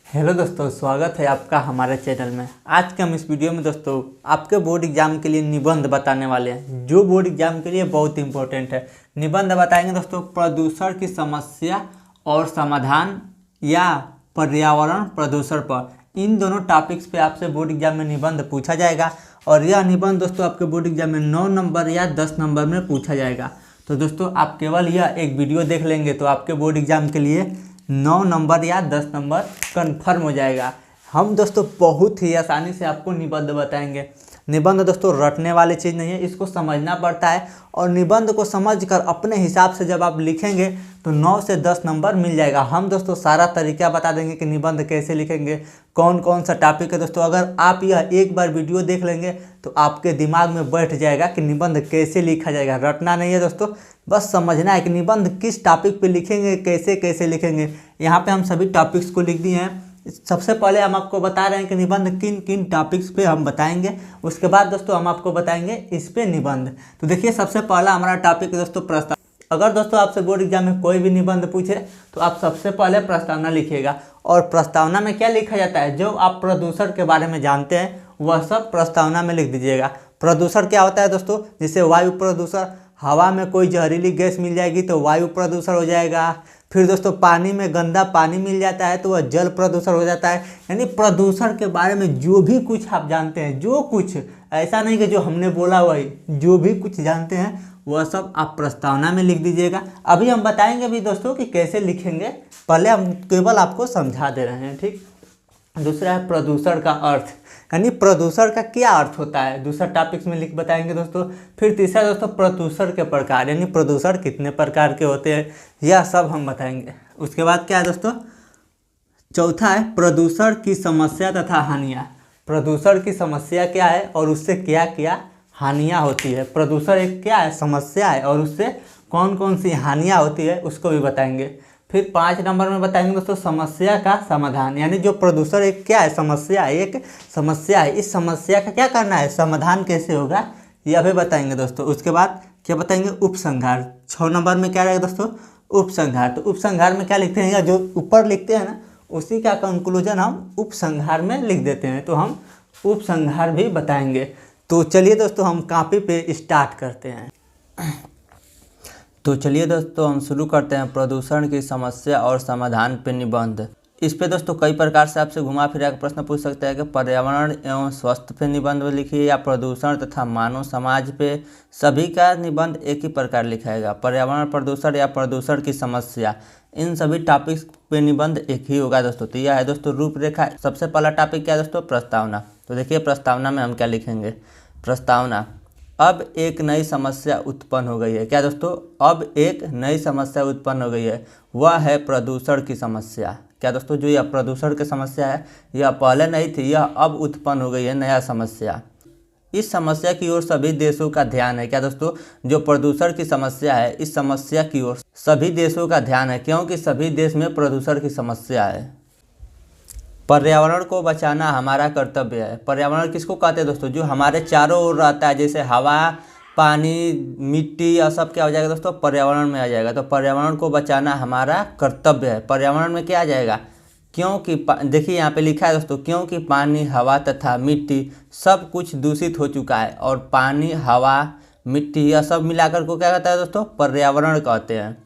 Hello दोस्तों, स्वागत है आपका हमारे चैनल में। आज के हम इस वीडियो में दोस्तों आपके बोर्ड एग्जाम के लिए निबंध बताने वाले हैं, जो बोर्ड एग्जाम के लिए बहुत इंपॉर्टेंट है। निबंध बताएंगे दोस्तों प्रदूषण की समस्या और समाधान या पर्यावरण प्रदूषण पर। इन दोनों टॉपिक्स पे आपसे बोर्ड एग्जाम में निबंध पूछा जाएगा और यह निबंध दोस्तों आपके बोर्ड एग्जाम में 9 नंबर या 10 नंबर में पूछा जाएगा। तो दोस्तों आप केवल यह एक वीडियो देख लेंगे तो आपके बोर्ड एग्जाम के लिए 9 नंबर या 10 नंबर कन्फर्म हो जाएगा। हम दोस्तों बहुत ही आसानी से आपको निबंध बताएंगे। निबंध दोस्तों रटने वाली चीज़ नहीं है, इसको समझना पड़ता है और निबंध को समझकर अपने हिसाब से जब आप लिखेंगे तो 9 से 10 नंबर मिल जाएगा। हम दोस्तों सारा तरीका बता देंगे कि निबंध कैसे लिखेंगे, कौन कौन सा टॉपिक है। दोस्तों अगर आप यह एक बार वीडियो देख लेंगे तो आपके दिमाग में बैठ जाएगा कि निबंध कैसे लिखा जाएगा। रटना नहीं है दोस्तों, बस समझना है कि निबंध किस टॉपिक पे लिखेंगे, कैसे कैसे लिखेंगे। यहाँ पे हम सभी टॉपिक्स को लिख दिए हैं। सबसे पहले हम आपको बता रहे हैं कि निबंध किन किन टॉपिक्स पे हम बताएंगे। उसके बाद दोस्तों हम आपको बताएंगे इस पे निबंध। तो देखिए सबसे पहला हमारा टॉपिक है दोस्तों प्रस्ताव। अगर दोस्तों आपसे बोर्ड एग्जाम में कोई भी निबंध पूछे तो आप सबसे पहले प्रस्तावना लिखिएगा। और प्रस्तावना में क्या लिखा जाता है, जो आप प्रदूषण के बारे में जानते हैं वह सब प्रस्तावना में लिख दीजिएगा। प्रदूषण क्या होता है दोस्तों, जैसे वायु प्रदूषण, हवा में कोई जहरीली गैस मिल जाएगी तो वायु प्रदूषण हो जाएगा। फिर दोस्तों पानी में गंदा पानी मिल जाता है तो वह जल प्रदूषण हो जाता है। यानी प्रदूषण के बारे में जो भी कुछ आप जानते हैं, जो कुछ, ऐसा नहीं कि जो हमने बोला वही, जो भी कुछ जानते हैं वह सब आप प्रस्तावना में लिख दीजिएगा। अभी हम बताएंगे भी दोस्तों कि कैसे लिखेंगे, पहले हम केवल आपको समझा दे रहे हैं, ठीक। दूसरा है प्रदूषण का अर्थ, यानी प्रदूषण का क्या अर्थ होता है, दूसरा टॉपिक्स में लिख बताएंगे दोस्तों। फिर तीसरा दोस्तों प्रदूषण के प्रकार, यानी प्रदूषण कितने प्रकार के होते हैं, यह सब हम बताएंगे। उसके बाद क्या है दोस्तों, चौथा है प्रदूषण की समस्या तथा हानियाँ। प्रदूषण की समस्या क्या है और उससे क्या क्या हानियाँ होती है। प्रदूषण एक क्या है, समस्या है, और उससे कौन कौन सी हानियाँ होती है उसको भी बताएंगे। फिर 5 नंबर में बताएंगे दोस्तों समस्या का समाधान, यानी जो प्रदूषण एक क्या है, समस्या है, एक समस्या है, इस समस्या का क्या करना है, समाधान कैसे होगा, यह भी बताएंगे दोस्तों। उसके बाद क्या बताएंगे, उपसंहार। 6 नंबर में क्या रहेगा दोस्तों, उपसंहार। तो उपसंहार में क्या लिखते हैं, जो ऊपर लिखते हैं ना उसी का कंक्लूजन हम उपसंहार में लिख देते हैं, तो हम उपसंहार भी बताएंगे। तो चलिए दोस्तों हम कॉपी पे स्टार्ट करते हैं। तो चलिए दोस्तों हम शुरू करते हैं प्रदूषण की समस्या और समाधान पे निबंध। इस पे दोस्तों कई प्रकार से आपसे घुमा फिरा के प्रश्न पूछ सकते हैं कि पर्यावरण एवं स्वास्थ्य पे निबंध लिखिए या प्रदूषण तथा मानव समाज पे। सभी का निबंध एक ही प्रकार लिखाएगा, पर्यावरण प्रदूषण या प्रदूषण की समस्या, इन सभी टॉपिक्स पे निबंध एक ही होगा दोस्तों। तो यह है दोस्तों रूपरेखा। सबसे पहला टॉपिक क्या है दोस्तों, प्रस्तावना। तो देखिए प्रस्तावना में हम क्या लिखेंगे, प्रस्तावना। अब एक नई समस्या उत्पन्न हो गई है। क्या दोस्तों, अब एक नई समस्या उत्पन्न हो गई है, वह है प्रदूषण की समस्या। क्या दोस्तों, जो यह प्रदूषण की समस्या है यह पहले नहीं थी, यह अब उत्पन्न हो गई है नया समस्या। इस समस्या की ओर सभी देशों का ध्यान है। क्या दोस्तों, जो प्रदूषण की समस्या है इस समस्या की ओर सभी देशों का ध्यान है, क्योंकि सभी देश में प्रदूषण की समस्या है। पर्यावरण को बचाना हमारा कर्तव्य है। पर्यावरण किसको कहते हैं दोस्तों, जो हमारे चारों ओर रहता है, जैसे हवा, पानी, मिट्टी, यह सब क्या हो जाएगा दोस्तों, पर्यावरण में आ जाएगा। तो पर्यावरण को बचाना हमारा कर्तव्य है। पर्यावरण में क्या आ जाएगा, क्योंकि देखिए यहाँ पे लिखा है दोस्तों, क्योंकि पानी, हवा तथा मिट्टी सब कुछ दूषित हो चुका है। और पानी, हवा, मिट्टी यह सब मिलाकर को क्या कहता है दोस्तों, पर्यावरण कहते हैं।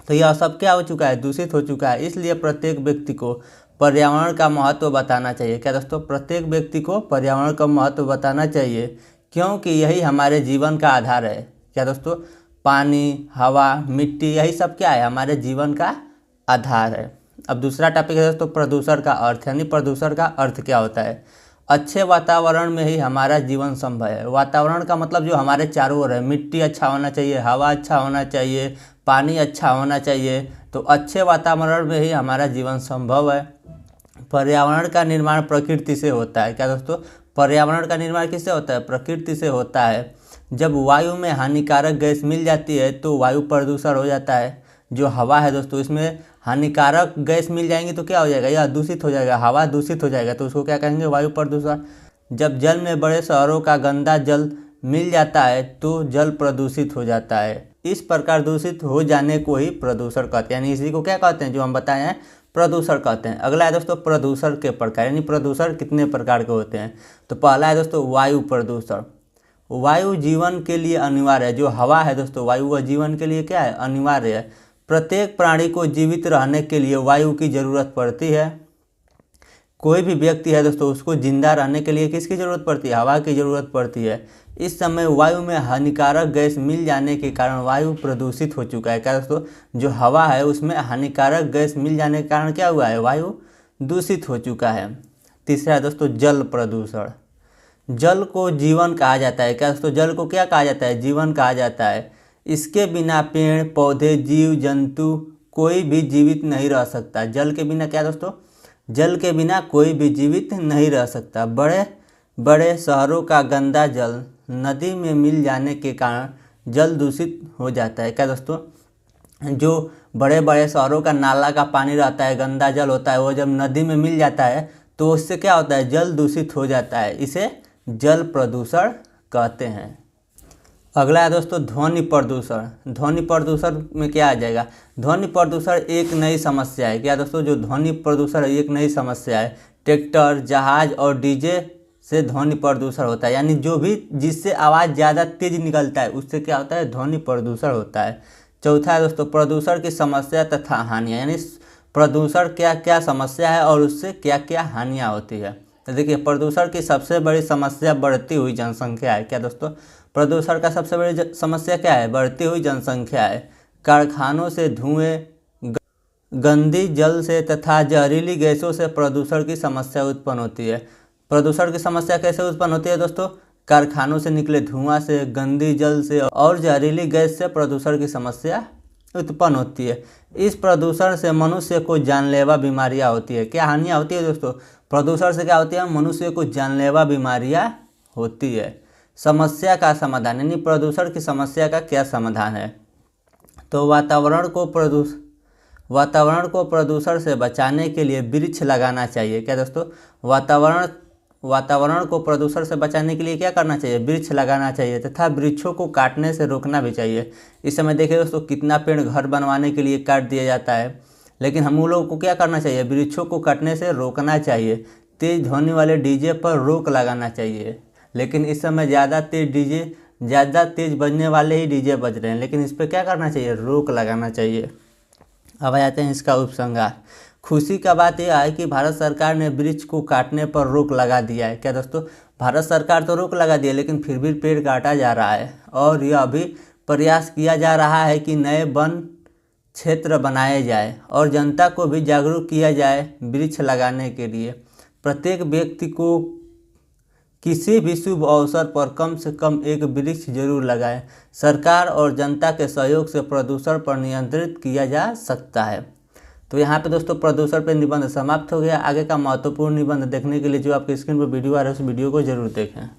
तो यह सब क्या हो चुका है, दूषित हो चुका है। इसलिए प्रत्येक व्यक्ति को पर्यावरण का महत्व बताना चाहिए। क्या दोस्तों, प्रत्येक व्यक्ति को पर्यावरण का महत्व बताना चाहिए, क्योंकि यही हमारे जीवन का आधार है। क्या दोस्तों, पानी, हवा, मिट्टी यही सब क्या है, हमारे जीवन का आधार है। अब दूसरा टॉपिक है दोस्तों प्रदूषण का अर्थ, यानी प्रदूषण का अर्थ क्या होता है। अच्छे वातावरण में ही हमारा जीवन संभव है। वातावरण का मतलब जो हमारे चारों ओर है, मिट्टी अच्छा होना चाहिए, हवा अच्छा होना चाहिए, पानी अच्छा होना चाहिए। तो अच्छे वातावरण में ही हमारा जीवन संभव है। पर्यावरण का निर्माण प्रकृति से होता है। क्या दोस्तों, पर्यावरण का निर्माण किससे होता है, प्रकृति से होता है। जब वायु में हानिकारक गैस मिल जाती है तो वायु प्रदूषण हो जाता है। जो हवा है दोस्तों, इसमें हानिकारक गैस मिल जाएंगी तो क्या हो जाएगा, यह दूषित हो जाएगा, हवा दूषित हो जाएगा, तो उसको क्या कहेंगे, वायु प्रदूषण। जब जल में बड़े शहरों का गंदा जल मिल जाता है तो जल प्रदूषित हो जाता है। इस प्रकार दूषित हो जाने को ही प्रदूषण कहते हैं, यानी इसी को क्या कहते हैं, जो हम बताए हैं प्रदूषण कहते हैं। अगला है दोस्तों प्रदूषण के प्रकार, यानी प्रदूषण कितने प्रकार के होते हैं। तो पहला है दोस्तों वायु प्रदूषण। वायु जीवन के लिए अनिवार्य है। जो हवा है दोस्तों, वायु वह जीवन के लिए क्या है, अनिवार्य है। प्रत्येक प्राणी को जीवित रहने के लिए वायु की ज़रूरत पड़ती है। कोई भी व्यक्ति है दोस्तों, उसको जिंदा रहने के लिए किसकी ज़रूरत पड़ती है, हवा की ज़रूरत पड़ती है। इस समय वायु में हानिकारक गैस मिल जाने के कारण वायु प्रदूषित हो चुका है। क्या दोस्तों, जो हवा है उसमें हानिकारक गैस मिल जाने के कारण क्या हुआ है, वायु दूषित हो चुका है। तीसरा है दोस्तों जल प्रदूषण। जल को जीवन कहा जाता है। क्या दोस्तों, जल को क्या कहा जाता है, जीवन कहा जाता है। इसके बिना पेड़ पौधे जीव जंतु कोई भी जीवित नहीं रह सकता। जल के बिना क्या दोस्तों, जल के बिना कोई भी जीवित नहीं रह सकता। बड़े बड़े शहरों का गंदा जल नदी में मिल जाने के कारण जल दूषित हो जाता है। क्या दोस्तों, जो बड़े बड़े शहरों का नाला का पानी रहता है, गंदा जल होता है, वो जब नदी में मिल जाता है तो उससे क्या होता है, जल दूषित हो जाता है। इसे जल प्रदूषण कहते हैं। अगला है दोस्तों ध्वनि प्रदूषण। ध्वनि प्रदूषण में क्या आ जाएगा, ध्वनि प्रदूषण एक नई समस्या है। क्या दोस्तों, जो ध्वनि प्रदूषण एक नई समस्या है। ट्रैक्टर, जहाज और डीजे से ध्वनि प्रदूषण होता है, यानी जो भी जिससे आवाज़ ज़्यादा तेज निकलता है उससे क्या होता है, ध्वनि प्रदूषण होता है। चौथा है दोस्तों प्रदूषण की समस्या तथा हानियाँ, यानी प्रदूषण क्या क्या समस्या है और उससे क्या क्या हानियाँ होती है। तो देखिए प्रदूषण की सबसे बड़ी समस्या बढ़ती हुई जनसंख्या है। क्या दोस्तों, प्रदूषण का सबसे बड़ी समस्या क्या है, बढ़ती हुई जनसंख्या है। कारखानों से धुएं, गंदी जल से तथा जहरीली गैसों से प्रदूषण की समस्या उत्पन्न होती है। प्रदूषण की समस्या कैसे उत्पन्न होती है दोस्तों, कारखानों से निकले धुआं से, गंदी जल से और जहरीली गैस से प्रदूषण की समस्या उत्पन्न होती है। इस प्रदूषण से मनुष्य को जानलेवा बीमारियां होती है। क्या हानियां होती है दोस्तों, प्रदूषण से क्या होती है, मनुष्य को जानलेवा बीमारियां होती है। समस्या का समाधान, यानी प्रदूषण की समस्या का क्या समाधान है। तो वातावरण को प्रदूषण से बचाने के लिए वृक्ष लगाना चाहिए। क्या दोस्तों, वातावरण को प्रदूषण से बचाने के लिए क्या करना चाहिए, वृक्ष लगाना चाहिए तथा वृक्षों को काटने से रोकना भी चाहिए। इस समय देखिए दोस्तों कितना पेड़ घर बनवाने के लिए काट दिया जाता है, लेकिन हम लोगों को क्या करना चाहिए, वृक्षों को काटने से रोकना चाहिए। तेज ध्वनि वाले डीजे पर रोक लगाना चाहिए, लेकिन इस समय ज़्यादा तेज बजने वाले ही डीजे बज रहे हैं, लेकिन इस पर क्या करना चाहिए, रोक लगाना चाहिए। अब आ जाते हैं इसका उपसंहार। खुशी का बात यह है कि भारत सरकार ने वृक्ष को काटने पर रोक लगा दिया है। क्या दोस्तों, भारत सरकार तो रोक लगा दिया लेकिन फिर भी पेड़ काटा जा रहा है और यह अभी प्रयास किया जा रहा है कि नए वन क्षेत्र बनाए जाए और जनता को भी जागरूक किया जाए वृक्ष लगाने के लिए। प्रत्येक व्यक्ति को किसी भी शुभ अवसर पर कम से कम एक वृक्ष जरूर लगाएं। सरकार और जनता के सहयोग से प्रदूषण पर नियंत्रित किया जा सकता है। तो यहाँ पे दोस्तों प्रदूषण पर निबंध समाप्त हो गया। आगे का महत्वपूर्ण निबंध देखने के लिए जो आपकी स्क्रीन पर वीडियो आ रहा है उस वीडियो को जरूर देखें।